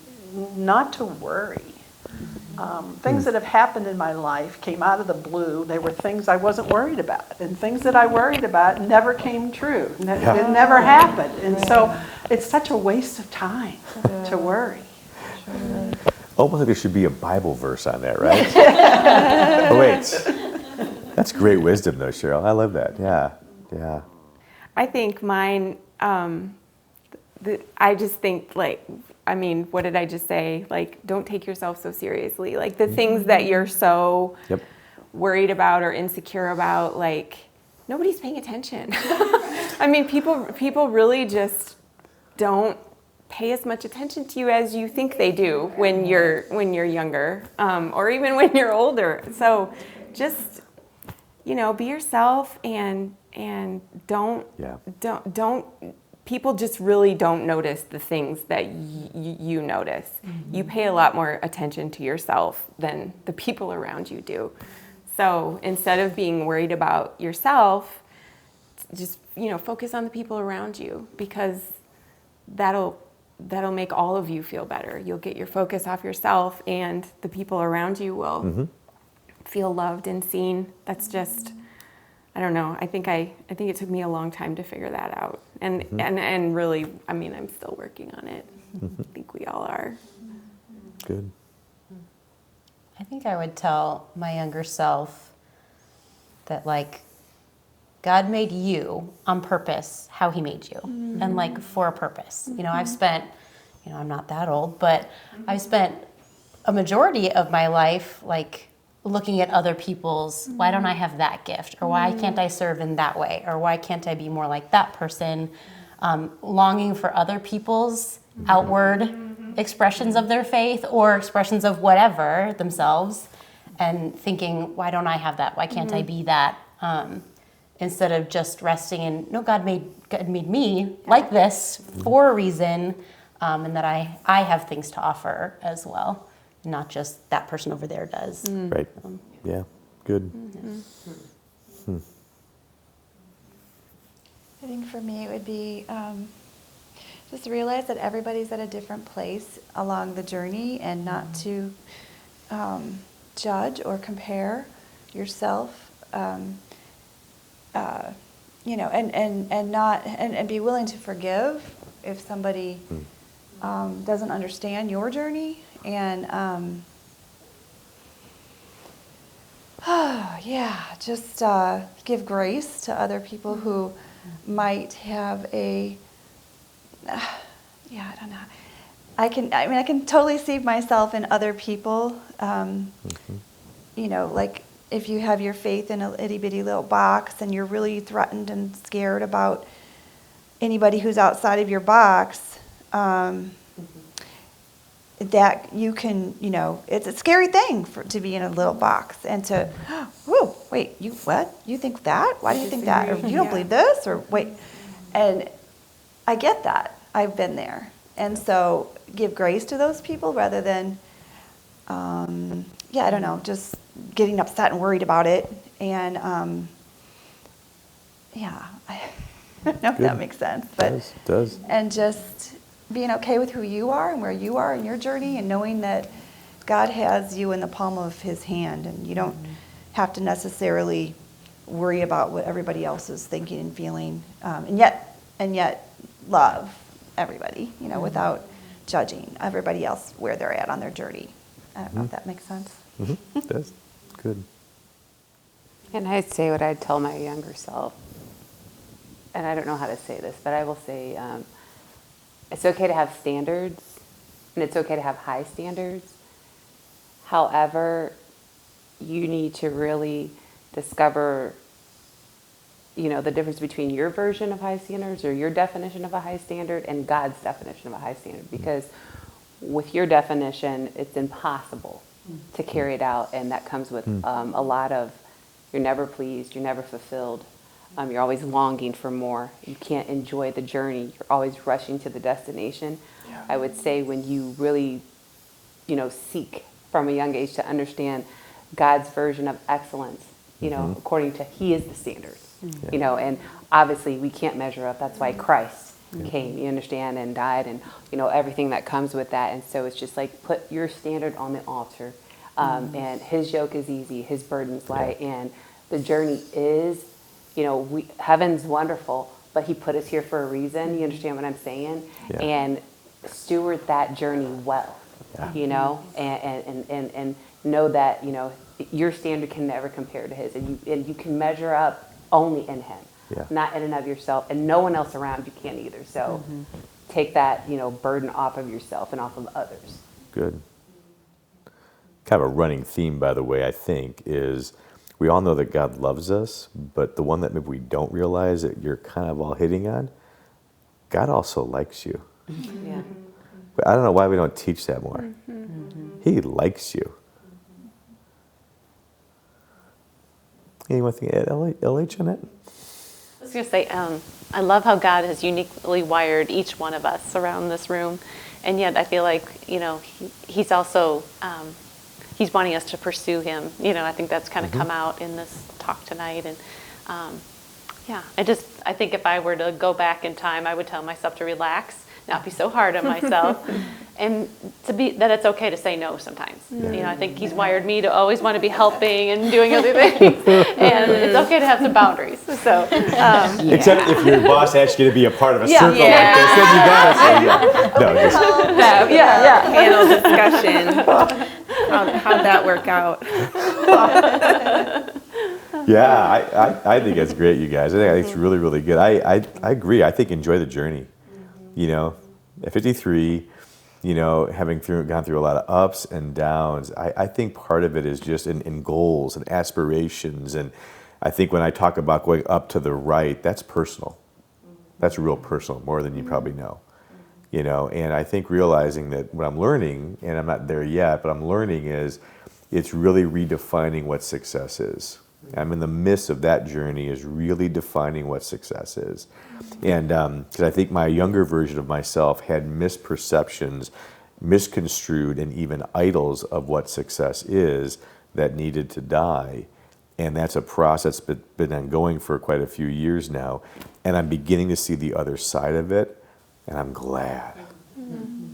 not to worry. Things that have happened in my life came out of the blue. They were things I wasn't worried about. And things that I worried about never came true. It never happened. And so it's such a waste of time to worry. Almost like there should be a Bible verse on that, right? Oh, wait. That's great wisdom, though, Cheryl. I love that. Yeah. I think mine, I just think, what did I just say? Don't take yourself so seriously. The things that you're so worried about or insecure about, nobody's paying attention. People really just don't pay as much attention to you as you think they do when you're younger, or even when you're older. So just, be yourself and don't people just really don't notice the things that you notice. Mm-hmm. You pay a lot more attention to yourself than the people around you do. So instead of being worried about yourself, just focus on the people around you, because that'll make all of you feel better. You'll get your focus off yourself, and the people around you will feel loved and seen. That's just, I don't know. I think it took me a long time to figure that out, and really, I'm still working on it. I think we all are. Good. I think I would tell my younger self that God made you on purpose, how He made you, and for a purpose. I've spent, I'm not that old, but I've spent a majority of my life looking at other people's, why don't I have that gift? Or why can't I serve in that way? Or why can't I be more like that person? Longing for other people's outward expressions of their faith or expressions of whatever themselves, and thinking, why don't I have that? Why can't I be that? Instead of just resting in, no, God made me like this for a reason, and that I have things to offer as well. Not just that person over there does. Right. Yeah. Good. I think for me it would be just realize that everybody's at a different place along the journey, and not to judge or compare yourself, and be willing to forgive if somebody doesn't understand your journey, and just give grace to other people who might have I don't know. I can totally see myself in other people. Like if you have your faith in a itty bitty little box and you're really threatened and scared about anybody who's outside of your box, that you can, it's a scary thing to be in a little box and to, whoa, wait, you what? You think that? Why do you think that? Or you don't believe this? Or wait. And I get that. I've been there. And so give grace to those people rather than, I don't know, just getting upset and worried about it. And, I don't know if that makes sense. But It does. And just being okay with who you are and where you are in your journey, and knowing that God has you in the palm of his hand, and you don't have to necessarily worry about what everybody else is thinking and feeling, and yet love everybody, without judging everybody else where they're at on their journey. I don't know if that makes sense. Mm-hmm. It does. Good. And I'd say what I'd tell my younger self, and I don't know how to say this, but I will say it's okay to have standards, and it's okay to have high standards. However, you need to really discover, the difference between your version of high standards, or your definition of a high standard, and God's definition of a high standard. Because with your definition, it's impossible to carry it out, and that comes with a lot of, you're never pleased, you're never fulfilled, you're always longing for more. You can't enjoy the journey. You're always rushing to the destination. Yeah. I would say when you really, seek from a young age to understand God's version of excellence, according to, he is the standard, and obviously we can't measure up. That's why Christ came, you understand, and died, and, everything that comes with that. And so it's just like, put your standard on the altar, and his yoke is easy, his burden's light, and the journey is, heaven's wonderful, but he put us here for a reason. You understand what I'm saying? Yeah. And steward that journey well, and know that, your standard can never compare to his, and you can measure up only in him, not in and of yourself, and no one else around you can either. So take that, burden off of yourself and off of others. Good. Kind of a running theme, by the way, I think, is we all know that God loves us, but the one that maybe we don't realize that you're kind of all hitting on, God also likes you. Yeah. But I don't know why we don't teach that more. He likes you. Anyone think LH on it? I was going to say, I love how God has uniquely wired each one of us around this room, and yet I feel like, he's also, he's wanting us to pursue him. I think that's kind of come out in this talk tonight, and I think if I were to go back in time, I would tell myself to relax, not be so hard on myself, and that it's okay to say no sometimes. I think he's wired me to always want to be helping and doing other things, and it's okay to have some boundaries. So, except if your boss asks you to be a part of a circle like this, then you gotta say no. Panel discussion. How'd that work out? Yeah, I think that's great, you guys. I think it's really, really good. I agree. I think enjoy the journey. At 53, having gone through a lot of ups and downs, I think part of it is just in goals and aspirations. And I think when I talk about going up to the right, that's personal. That's real personal, more than you probably know. And I think realizing that what I'm learning, and I'm not there yet, but I'm learning is it's really redefining what success is. I'm in the midst of that journey, is really defining what success is. And because I think my younger version of myself had misperceptions, misconstrued, and even idols of what success is that needed to die. And that's a process that's been ongoing for quite a few years now. And I'm beginning to see the other side of it, and I'm glad.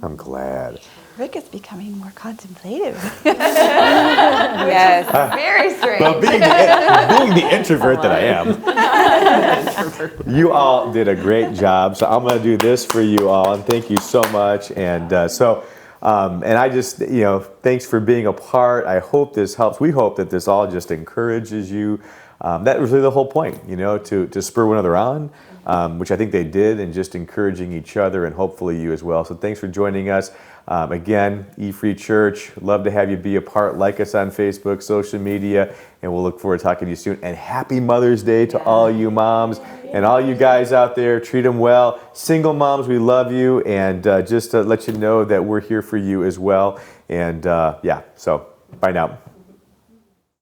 I'm glad. Rick is becoming more contemplative. Yes. Very strange. Well, being the introvert that I am, you all did a great job. So I'm going to do this for you all, and thank you so much. And and I just, thanks for being a part. I hope this helps. We hope that this all just encourages you. That was really the whole point, to spur one another on, which I think they did, and just encouraging each other, and hopefully you as well. So thanks for joining us. Again, E-Free Church, love to have you be a part. Like us on Facebook, social media, and we'll look forward to talking to you soon. And happy Mother's Day to all you moms and all you guys out there. Treat them well. Single moms, we love you, and just to let you know that we're here for you as well. And so bye now.